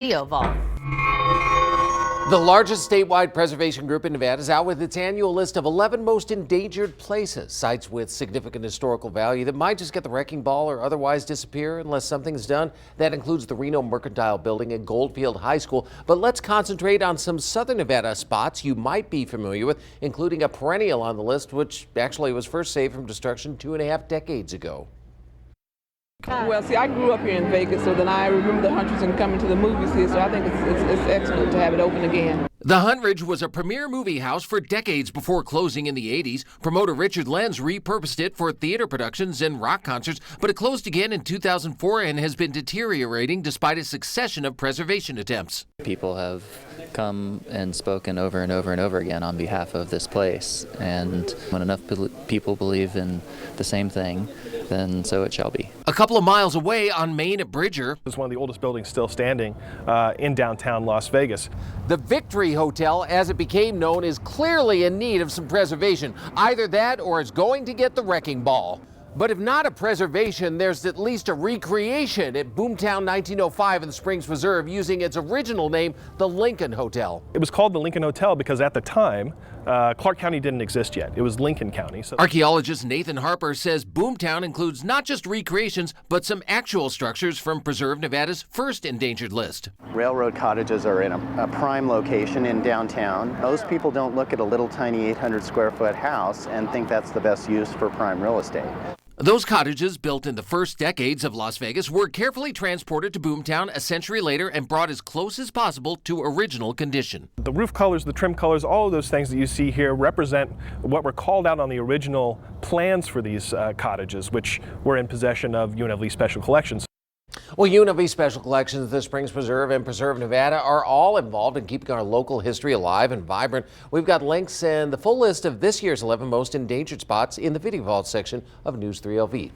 Video Vault. The largest statewide preservation group in Nevada is out with its annual list of 11 most endangered places, sites with significant historical value that might just get the wrecking ball or otherwise disappear unless something's done. That includes the Reno Mercantile Building and Goldfield High School. But let's concentrate on some southern Nevada spots you might be familiar with, including a perennial on the list, which actually was first saved from destruction 2.5 decades ago. Well, see, I grew up here in Vegas, so then I remember the Hunters and coming to the movies here, so I think it's excellent to have it open again. The Hunt Ridge was a premier movie house for decades before closing in the 80s. Promoter Richard Bryan repurposed it for theater productions and rock concerts, but it closed again in 2004 and has been deteriorating despite a succession of preservation attempts. People have come and spoken over and over and over again on behalf of this place, and when enough people believe in the same thing, then so it shall be. A couple of miles away on Main at Bridger, It's one of the oldest buildings still standing in downtown Las Vegas. the Victory Hotel, as it became known, is clearly in need of some preservation. Either that or it's going to get the wrecking ball. But if not a preservation, there's at least a recreation at Boomtown 1905 in the Springs Preserve using its original name, the Lincoln Hotel. It was called the Lincoln Hotel because at the time, Clark County didn't exist yet. It was Lincoln County. So Archaeologist Nathan Harper says Boomtown includes not just recreations, but some actual structures from Preserve Nevada's first endangered list. Railroad cottages are in a prime location in downtown. Most people don't look at a little tiny 800 square foot house and think that's the best use for prime real estate. Those cottages, built in the first decades of Las Vegas, were carefully transported to Boomtown a century later and brought as close as possible to original condition. the roof colors, the trim colors, all of those things that you see here represent what were called out on the original plans for these cottages, which were in possession of UNLV Special Collections. Well, UNLV Special Collections, the Springs Preserve, and Preserve Nevada are all involved in keeping our local history alive and vibrant. We've got links and the full list of this year's 11 most endangered spots in the Video Vault section of News 3LV.